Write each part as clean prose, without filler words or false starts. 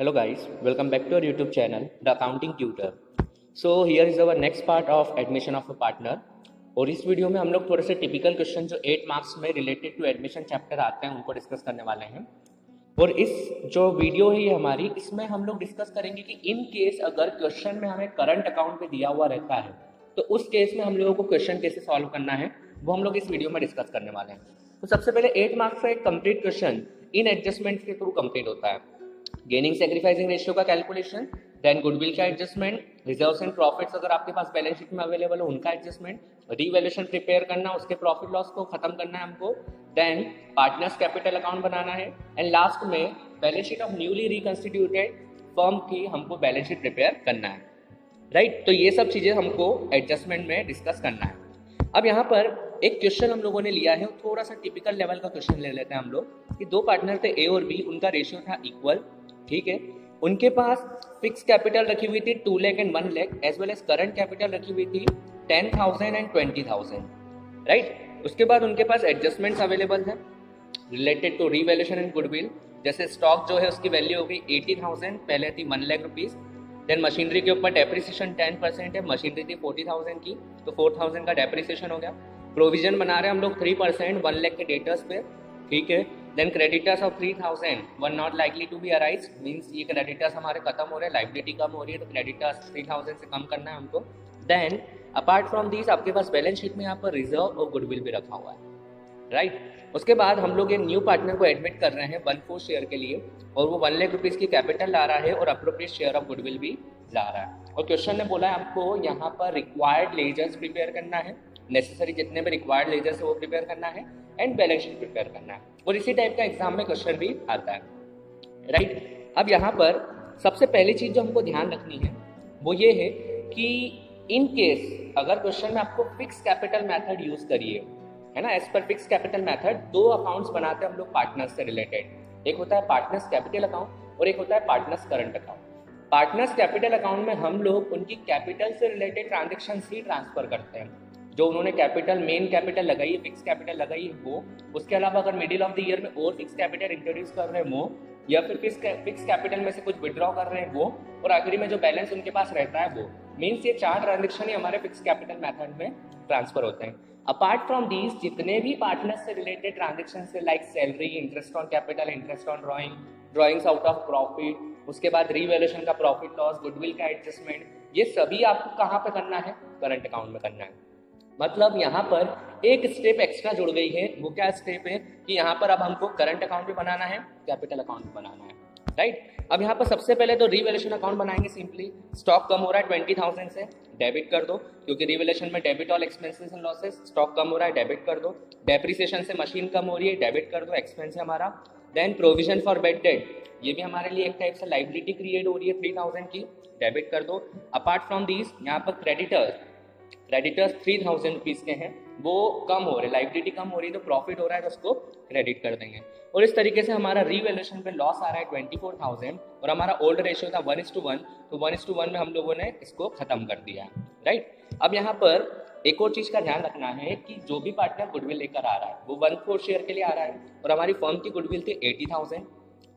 Hello guys, welcome back to our YouTube channel, The Accounting Tutor. So here is our next part of admission of a partner. और इस video में हम लोग थोड़े से typical question जो 8 marks में रिलेटेड टू एडमिशन चैप्टर आते हैं उनको डिस्कस करने वाले हैं। और इस जो वीडियो है ये हमारी, इसमें हम लोग डिस्कस करेंगे कि इन केस अगर क्वेश्चन में हमें करंट अकाउंट पे दिया हुआ रहता है तो उस केस में हम लोगों को क्वेश्चन कैसे सॉल्व करना है वो हम लोग इस वीडियो में डिस्कस करने वाले हैं। तो सबसे पहले 8 मार्क्स का एक कंप्लीट क्वेश्चन इन एडजस्टमेंट के थ्रू कंप्लीट होता है। गेनिंग सैक्रिफाइसिंग रेशियो का कैलकुलेशन, देन गुडविल का एडजस्टमेंट, रिजर्व्स एंड प्रॉफिट्स अगर आपके पास बैलेंस शीट में अवेलेबल हो उनका एडजस्टमेंट, रीवैल्यूएशन प्रिपेयर करना, उसके प्रॉफिट लॉस को खत्म करना है हमको, देन पार्टनर्स कैपिटल अकाउंट बनाना है एंड लास्ट में balance sheet of newly reconstituted firm की हमको बैलेंस शीट प्रिपेयर करना है। राइट, तो ये सब चीजें हमको एडजस्टमेंट में डिस्कस करना है। अब यहाँ पर एक क्वेश्चन हम लोगों ने लिया है, थोड़ा सा टिपिकल लेवल का क्वेश्चन ले लेते हैं हम लोग कि दो पार्टनर थे ए और बी, उनका रेशियो था इक्वल। ठीक है, उनके पास फिक्स कैपिटल रखी हुई थी 2 lakh and 1 lakh, as well as current capital रखी हुई थी 10,000 एंड 20,000। राइट, उसके बाद उनके पास एडजस्टमेंट्स अवेलेबल है related to revaluation and goodwill. जैसे स्टॉक जो है उसकी वैल्यू हो गई 80,000, पहले थी 1 लाख रुपीज। देन मशीनरी के ऊपर डेप्रिसिएशन 10% है, मशीनरी थी 40,000 की तो 4,000 का डेप्रिसिएशन हो गया। प्रोविजन बना रहे हैं हम लोग 3% 1 लाख के डेटर्स पे। ठीक है, then creditors of 3,000 were not likely to be arise, means ये क्रेडिटर्स हमारे खत्म हो रहे हैं, लाइबिलिटी कम हो रही है तो क्रेडिटर्स 3,000 से कम करना है हमको। देन अपार्ट फ्रॉम दिस आपके पास बैलेंस शीट में यहाँ पर रिजर्व और गुडविल भी रखा हुआ है। राइट, उसके बाद हम लोग एक न्यू पार्टनर को एडमिट कर रहे हैं 1/4 शेयर के लिए और वो 1 लाख रुपीज की कैपिटल ला रहा है और अप्रोप्रिएट शेयर ऑफ गुडविल भी ला रहा है। और क्वेश्चन ने बोला है आपको यहाँ पर रिक्वायर्ड लेजर्स प्रिपेयर करना है, नेसेसरी जितने भी रिक्वायर्ड लेजर्स है वो प्रिपेयर करना है एंड बैलेंस शीट प्रिपेयर करना है। और इसी टाइप का एग्जाम में क्वेश्चन भी आता है। राइट, अब यहाँ पर सबसे पहली चीज जो हमको ध्यान रखनी है वो ये है कि इन केस अगर क्वेश्चन में आपको फिक्स कैपिटल मेथड यूज करिए, है ना, as per fix capital method दो अकाउंट्स बनाते हैं हम लोग पार्टनर्स से रिलेटेड। एक होता है पार्टनर्स कैपिटल अकाउंट और एक होता है partners current account. Partners capital account में हम लोग उनकी कैपिटल से रिलेटेड ट्रांजेक्शन ही ट्रांसफर करते हैं, जो उन्होंने कैपिटल मेन कैपिटल लगाई है, फिक्स कैपिटल लगाई है वो। उसके अलावा अगर मिडिल ऑफ द ईयर में और फिक्स कैपिटल इंट्रोड्यूस कर रहे हैं वो, या फिर फिक्स कैपिटल में से कुछ विड्रॉ कर रहे हैं वो, और आखिरी में जो बैलेंस उनके पास रहता है वो। मीन्स ये 4 ट्रांजेक्शन ही हमारे फिक्स कैपिटल मेथड में ट्रांसफर होते हैं। अपार्ट फ्रॉम दीज जितने भी पार्टनर्स से रिलेटेड ट्रांजेक्शन है like salary, interest on capital, interest on drawing, drawings out of profit, उसके बाद रीवैल्यूएशन का प्रॉफिट लॉस, गुडविल का एडजस्टमेंट, ये सभी आपको कहाँ पे करना है? करंट अकाउंट में करना है। मतलब यहाँ पर एक स्टेप एक्स्ट्रा जुड़ गई है। वो क्या स्टेप है कि यहाँ पर अब हमको करंट अकाउंट भी बनाना है, कैपिटल अकाउंट भी बनाना है। राइट, अब यहाँ पर सबसे पहले तो रीवैल्यूएशन अकाउंट बनाएंगे। सिंपली स्टॉक कम हो रहा है 20,000 से, डेबिट कर दो, क्योंकि रीवैल्यूएशन में debit all expenses and losses. Stock कम हो रहा है, डेबिट कर दो। डेप्रिसिएशन से मशीन कम हो रही है, डेबिट कर दो, एक्सपेंस है हमारा। Then provision for bad debt, ये भी हमारे लिए एक टाइप से लाइबिलिटी क्रिएट हो रही है 3,000 की, डेबिट कर दो। अपार्ट फ्रॉम दिस यहाँ पर क्रेडिटर्स 3,000 रुपीज के हैं, वो कम हो रहे, लाइबिलिटी कम हो रही है तो प्रॉफिट हो रहा है तो उसको क्रेडिट कर देंगे। और इस तरीके से हमारा रीवैल्यूएशन पे लॉस आ रहा है 24,000 और हमारा ओल्ड रेशियो था 1:1, तो 1:1 में हम लोगों ने इसको खत्म कर दिया है। राइट, अब यहाँ पर एक और चीज का ध्यान रखना है कि जो भी पार्टनर गुडविल लेकर आ रहा है वो 1/4 शेयर के लिए आ रहा है और हमारी फर्म की गुडविल थी 80,000,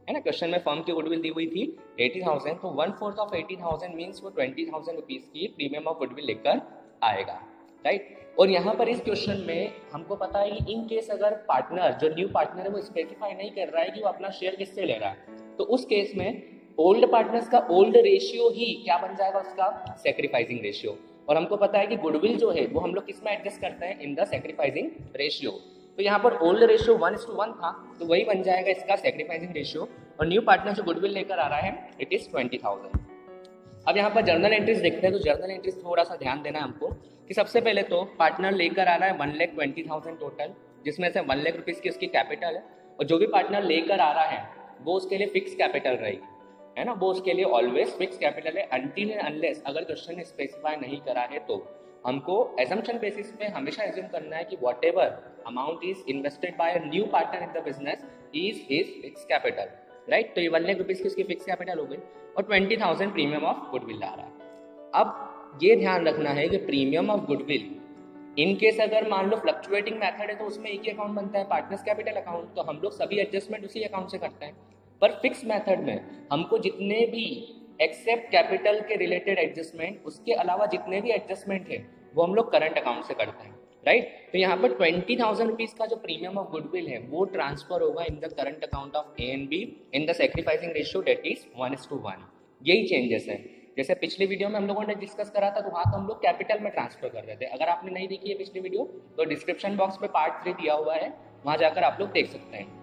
है ना। क्वेश्चन में फर्म की गुडविल दी हुई थी 80,000, तो 1/4 ऑफ 80,000 मीन्स वो 20,000 रुपीज की प्रीमियम ऑफ गुडविल लेकर आएगा। राइट, और यहाँ पर इस क्वेश्चन में हमको पता है कि इन केस अगर पार्टनर जो न्यू पार्टनर है वो स्पेसिफाई नहीं कर रहा है कि वो अपना शेयर किससे ले रहा है, तो उस केस में ओल्ड पार्टनर्स का ओल्ड रेशियो ही क्या बन जाएगा? उसका सैक्रिफाइसिंग रेशियो। और हमको पता है कि गुडविल जो है वो हम लोग किस में एडजस्ट करते हैं? In the sacrificing ratio. तो यहाँ पर ओल्ड रेशियो 1:1 था तो वही बन जाएगा इसका सैक्रिफाइसिंग रेशियो। और न्यू पार्टनर जो गुडविल लेकर आ रहा है इट इज 20,000। अब यहाँ पर जर्नल एंट्रीज देखते हैं, तो जर्नल एंट्रीज थोड़ा सा ध्यान देना है हमको कि सबसे पहले तो पार्टनर लेकर आ रहा है 1,20,000 टोटल, जिसमें से 1 लाख रुपीज की उसकी कैपिटल है। और जो भी पार्टनर लेकर आ रहा है वो उसके लिए फिक्स कैपिटल रहेगी, है ना, वो उसके लिए ऑलवेज फिक्स कैपिटल है अनटिल एंड अनलेस अगर क्वेश्चन ने स्पेसिफाई नहीं करा है तो हमको एजम्पशन बेसिस पे हमेशा एज्यूम करना है कि what ever amount is invested bye a new partner in the business is his fix capital. Right, तो ये 1 लाख रुपीज की उसकी फिक्स कैपिटल हो गई और 20,000 प्रीमियम ऑफ गुडविल ला रहा है। अब ये ध्यान रखना है कि premium of goodwill in case अगर मान लो फ्लक्चुएटिंग मेथड है तो उसमें एक ही अकाउंट बनता है पार्टनर्स कैपिटल अकाउंट, तो हम लोग सभी एडजस्टमेंट उसी अकाउंट से करते हैं। पर फिक्स मेथड में हमको जितने भी एक्सेप्ट कैपिटल के रिलेटेड एडजस्टमेंट, उसके अलावा जितने भी एडजस्टमेंट है वो हम लोग करंट अकाउंट से करते हैं, राइट। तो यहाँ पर 20,000 रुपीज का जो प्रीमियम ऑफ गुडविल है वो ट्रांसफर होगा in the current account of A and be in the sacrificing ratio debt is 1:1। यही चेंजेस है। जैसे पिछले वीडियो में हम लोगों ने डिस्कस करा था, तो वहाँ तो हम लोग कैपिटल में ट्रांसफर कर रहे थे। अगर आपने नहीं देखी है पिछली वीडियो तो डिस्क्रिप्शन बॉक्स में पार्ट 3 दिया हुआ है, वहाँ जाकर आप लोग देख सकते हैं।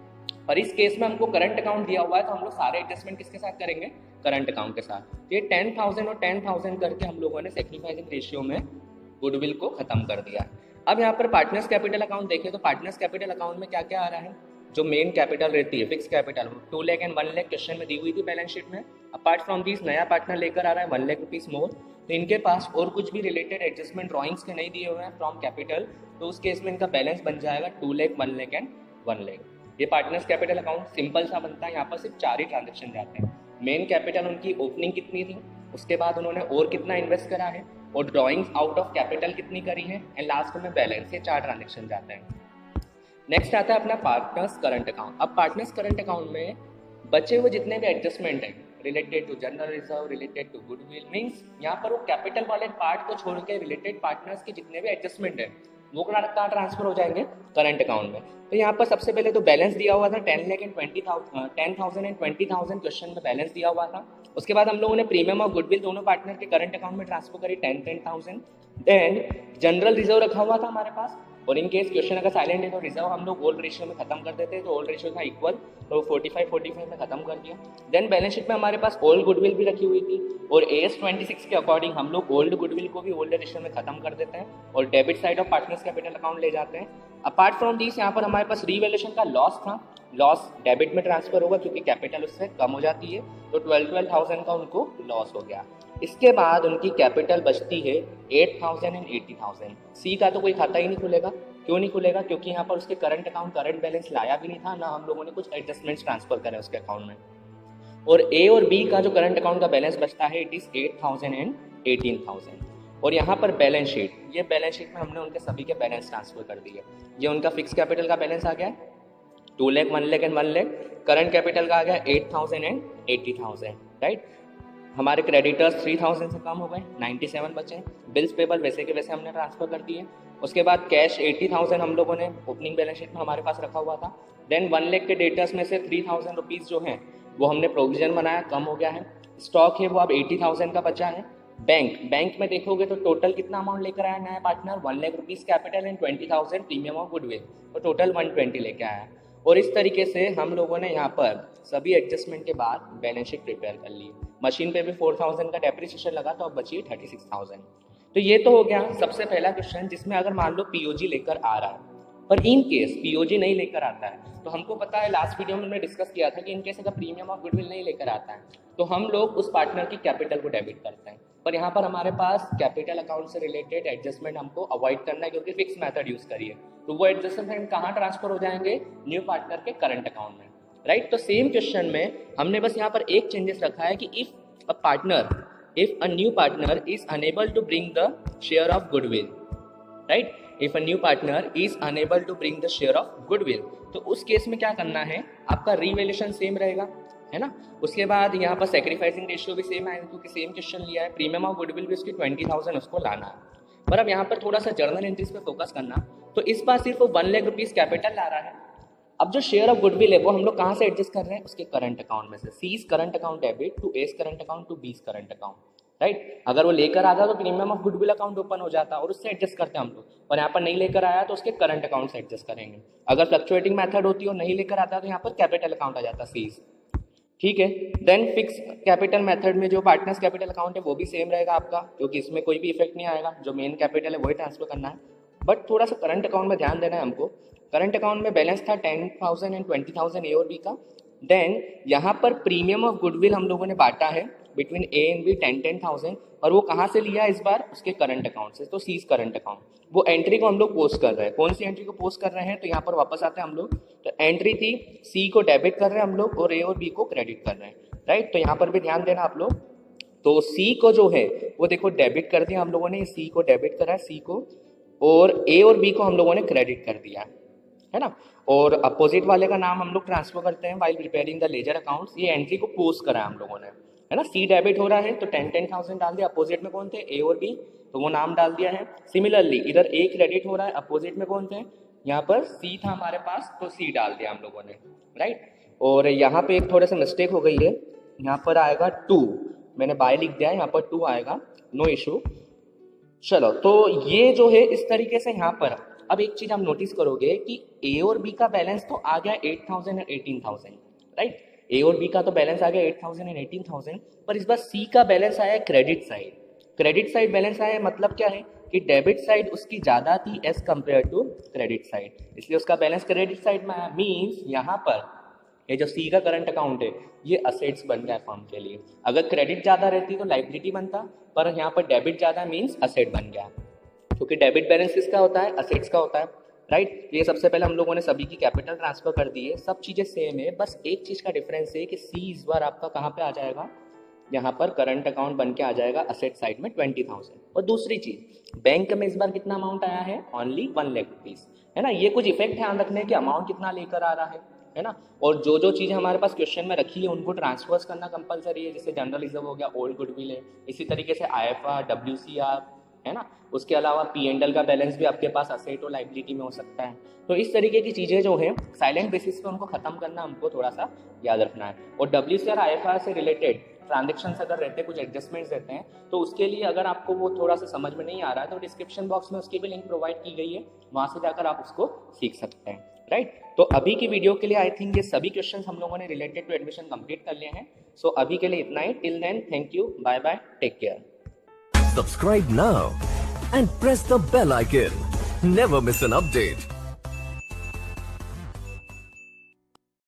पर इस केस में हमको करंट अकाउंट दिया हुआ है, तो हम लोग सारे एडजस्टमेंट किसके साथ करेंगे? करंट अकाउंट के साथ। ये 10,000 और 10,000 करके हम लोगों ने सैक्रिफाइसिंग रेशियो में गुडविल को खत्म कर दिया। अब यहाँ पर पार्टनर्स कैपिटल अकाउंट देखें तो पार्टनर्स कैपिटल अकाउंट में क्या क्या आ रहा है? जो मेन कैपिटल रहती है fix capital 2 lakh and 1 lakh question में दी हुई थी बैलेंस शीट में। अपार्ट फ्रॉम दिस नया पार्टनर लेकर आ रहा है 1 लाख रुपीज मोर, तो इनके पास और कुछ भी रिलेटेड एडजस्टमेंट ड्रॉइंग्स के नहीं दिए हुए हैं फ्रॉम कैपिटल, तो उस केस में इनका बैलेंस बन जाएगा 2 लाख 1 लाख एंड 1 लाख। ये पार्टनर्स कैपिटल अकाउंट सिंपल सा बनता है। यहाँ पर सिर्फ 4 ही ट्रांजेक्शन जाते हैं। मेन कैपिटल उनकी ओपनिंग कितनी थी, उसके बाद उन्होंने और कितना इन्वेस्ट करा है, और ड्रॉइंग्स आउट ऑफ कैपिटल कितनी करी है, एंड लास्ट में बैलेंस। ये 4 ट्रांजेक्शन जाते हैं। नेक्स्ट आता है अपना पार्टनर्स करंट अकाउंट। अब पार्टनर्स करंट अकाउंट में बचे हुए जितने भी एडजस्टमेंट है related to general reserve, related to goodwill, means यहाँ पर वो कैपिटल वाले पार्ट को छोड़ के रिलेटेड पार्टनर्स के जितने भी एडजस्टमेंट है वो कहाँ ट्रांसफर हो जाएंगे? करंट अकाउंट में। तो यहाँ पर सबसे पहले तो बैलेंस दिया हुआ था 10,000 एंड 20,000 क्वेश्चन में बैलेंस दिया हुआ था। उसके बाद हम लोगों ने प्रीमियम और गुडविल दोनों पार्टनर के करंट अकाउंट में ट्रांसफर करी 10,000। देन जनरल रिजर्व रखा हुआ था हमारे पास, और इन केस क्वेश्चन अगर साइलेंट है तो रिजर्व हम लोग ओल्ड रेशियो में खत्म कर देते हैं, तो ओल्ड रेशियो था इक्वल, तो 45 में खत्म कर दिया। देन बैलेंस शीट में हमारे पास ओल्ड गुडविल भी रखी हुई थी, और AS 26 के अकॉर्डिंग हम लोग ओल्ड गुडविल को भी ओल्ड रेशियो में खत्म कर देते हैं और debit side of partners capital account ले जाते हैं। अपार्ट फ्रॉम दिस यहाँ पर हमारे पास रीवैल्यूएशन का लॉस था, लॉस डेबिट में ट्रांसफर होगा क्योंकि कैपिटल उससे कम हो जाती है, तो 12,000 का उनको लॉस हो गया। इसके बाद उनकी कैपिटल बचती है 8,000 एंड 80,000। सी का तो कोई खाता ही नहीं खुलेगा। क्यों नहीं खुलेगा? क्योंकि यहाँ पर उसके करंट अकाउंट करंट बैलेंस लाया भी नहीं था, ना हम लोगों ने कुछ एडजस्टमेंट्स ट्रांसफर करे उसके अकाउंट में। और ए और बी का जो करंट अकाउंट का बैलेंस बचता है इट इज 8,000 एंड 18,000। और यहाँ पर बैलेंस शीट, ये बैलेंस शीट में हमने उनके सभी के बैलेंस ट्रांसफर कर दिए। ये उनका फिक्स कैपिटल का बैलेंस आ गया 2 lakh 1 lakh and 1 lakh, current capital का आ गया 8,000 एंड 80,000, राइट। हमारे क्रेडिटर्स 3,000 से कम हो गए, 97 बचे। बिल्स पेबल वैसे के वैसे हमने ट्रांसफर कर दिए। उसके बाद कैश 80,000 हम लोगों ने ओपनिंग बैलेंस शीट में हमारे पास रखा हुआ था। देन 1 लाख के डेटर्स में से 3,000 रुपीज़ जो हैं वो हमने प्रोविजन बनाया, कम हो गया है। स्टॉक है वो अब 80,000 का बचा है। बैंक में देखोगे तो टोटल कितना अमाउंट लेकर आया नया partner? 1 lakh rupees capital and 20,000 premium of goodwill, तो टोटल 120 लेके आया। और इस तरीके से हम लोगों ने यहाँ पर सभी एडजस्टमेंट के बाद बैलेंस शीट प्रिपेयर कर ली। मशीन पे भी 4,000 का डेप्रिसिएशन लगा, तो अब बची 36,000। तो ये तो हो गया सबसे पहला क्वेश्चन, जिसमें अगर मान लो पीओजी लेकर आ रहा है, पर इन केस पीओजी नहीं लेकर आता है, तो हमको पता है लास्ट वीडियो में हमने डिस्कस किया था कि इन केस अगर प्रीमियम ऑफ गुडविल नहीं लेकर आता है तो हम लोग उस पार्टनर की कैपिटल को डेबिट करते हैं। पर यहाँ पर हमारे पास कैपिटल अकाउंट से रिलेटेड एडजस्टमेंट हमको अवॉइड करना है क्योंकि फिक्स मेथड यूज करिए, तो वो एडजस्टमेंट कहाँ ट्रांसफर हो जाएंगे? न्यू पार्टनर के करंट अकाउंट में, राइट। तो सेम क्वेश्चन में हमने बस यहाँ पर एक चेंजेस रखा है कि if a new partner is unable to bring the share of goodwill, right? If a new partner is unable to bring the share of goodwill, तो उस केस में क्या करना है? आपका रीवैल्यूएशन सेम रहेगा, है ना। उसके बाद यहाँ पर सैक्रिफाइसिंग रेशियो भी सेम आएगा क्योंकि सेम क्वेश्चन लिया है। प्रीमियम ऑफ गुडविल भी उसकी 20,000 उसको लाना है। पर अब यहाँ पर थोड़ा सा जर्नल एंट्रीज पे फोकस करना, तो इस बार सिर्फ 1 लाख रुपीज कैपिटल ला रहा है। अब जो शेयर ऑफ गुडविल है वो हम लोग कहाँ से एडजस्ट कर रहे हैं? उसके करंट अकाउंट में से। C's current account debit to S current account to B's current account, right. अगर वो लेकर आता तो premium of goodwill account open हो जाता और उससे एडजस्ट करते हैं हम लोग, और यहाँ पर नहीं लेकर आया तो उसके करंट अकाउंट से एडजस्ट करेंगे। अगर फ्लक्चुएटिंग मेथड होती है और नहीं लेकर आता तो यहाँ पर कैपिटल अकाउंट आ जाता सीज, ठीक है। देन फिक्स कैपिटल मेथड में जो पार्टनर्स कैपिटल अकाउंट है वो भी सेम रहेगा आपका, क्योंकि इसमें कोई भी इफेक्ट नहीं आएगा। जो मेन कैपिटल है वही ट्रांसफर करना है, बट थोड़ा सा करंट अकाउंट में ध्यान देना है हमको। करंट अकाउंट में बैलेंस था 10,000 एंड 20,000 ए और बी का। देन यहाँ पर प्रीमियम ऑफ गुडविल हम लोगों ने बांटा है बिटवीन ए एंड बी 10,000, और वो कहाँ से लिया इस बार? उसके करंट अकाउंट से, तो सीज करंट अकाउंट। वो एंट्री को हम लोग पोस्ट कर रहे हैं। कौन सी एंट्री को पोस्ट कर रहे हैं? तो यहाँ पर वापस आते हैं हम लोग, तो एंट्री थी सी को डेबिट कर रहे हैं हम लोग और ए और बी को क्रेडिट कर रहे हैं, राइट। तो यहाँ पर भी ध्यान देना आप लोग। तो सी को जो है वो देखो डेबिट कर दिया हम लोगों ने, सी को डेबिट करा है सी को, और ए और बी को हम लोगों ने क्रेडिट कर दिया, है ना। और अपोजिट वाले का नाम हम लोग ट्रांसफर करते हैं while preparing the ledger accounts. ये एंट्री को पोस्ट करा है हम लोगों ने, है ना। सी डेबिट हो रहा है तो 10,000 डाल दिया। अपोजिट में कौन थे, ए और बी, तो वो नाम डाल दिया है। सिमिलरली इधर ए क्रेडिट हो रहा है, अपोजिट में कौन थे, यहाँ पर सी था हमारे पास, तो सी डाल दिया हम लोगों ने, राइट। और यहाँ पे एक थोड़ा सा मिस्टेक हो गई है, यहाँ पर आएगा 2, मैंने बाय लिख दिया है, यहाँ पर 2 आएगा, नो इशू। चलो, तो ये जो है इस तरीके से यहाँ पर अब एक चीज आप नोटिस करोगे कि ए और बी का बैलेंस तो आ गया 8,000 और 18,000, राइट। ए और बी का तो बैलेंस आ गया 8,000 और 18,000, पर इस बार सी का बैलेंस आया credit side. Credit side balance आया मतलब क्या है कि डेबिट साइड उसकी ज्यादा थी as compare to credit side, इसलिए उसका बैलेंस क्रेडिट साइड में आया। मीन्स यहाँ पर ये जो सी का करंट अकाउंट है ये असेट्स बन गया फर्म के लिए। अगर क्रेडिट ज्यादा रहती तो लाइबिलिटी बनता, पर यहाँ पर डेबिट ज्यादा मीन्स असेट बन गया, क्योंकि डेबिट बैलेंस किसका होता है, असेट्स का होता है, राइट। ये सबसे पहले हम लोगों ने सभी की कैपिटल ट्रांसफर कर दी है, सब चीजें सेम है, बस एक चीज का डिफरेंस है कि सी इस बार आपका कहाँ पे आ जाएगा, यहाँ पर करंट अकाउंट बन के आ जाएगा असेट साइड में 20,000। और दूसरी चीज, बैंक में इस बार कितना अमाउंट आया है, ओनली 1 लाख रुपीज, है ना। ये कुछ इफेक्ट ध्यान रखने की अमाउंट कितना लेकर आ रहा है ना। और जो जो चीजें हमारे पास क्वेश्चन में रखी है उनको ट्रांसफर्स करना कंपलसरी है, जैसे जनरल रिजर्व हो गया, ओल्ड गुडविल है, इसी तरीके से IFR, WCR, है ना। उसके अलावा P&L का बैलेंस भी आपके पास असेट और लाइबिलिटी में हो सकता है। तो इस तरीके की चीजें जो है साइलेंट बेसिस पे उनको खत्म करना हमको थोड़ा सा याद रखना है। और WCR IFR से रिलेटेड ट्रांजेक्शन अगर रहते हैं, कुछ एडजस्टमेंट्स रहते हैं, तो उसके लिए अगर आपको वो थोड़ा सा समझ में नहीं आ रहा है तो डिस्क्रिप्शन बॉक्स में उसकी भी लिंक प्रोवाइड की गई है, वहां से जाकर आप उसको सीख सकते हैं, राइट। तो अभी की वीडियो के लिए आई थिंक ये सभी क्वेश्चंस हम लोगों ने रिलेटेड टू एडमिशन कंप्लीट कर लिए हैं। सो अभी के लिए इतना ही। Till then, thank you, bye bye, take care. Subscribe now and press the bell icon. Never miss an update.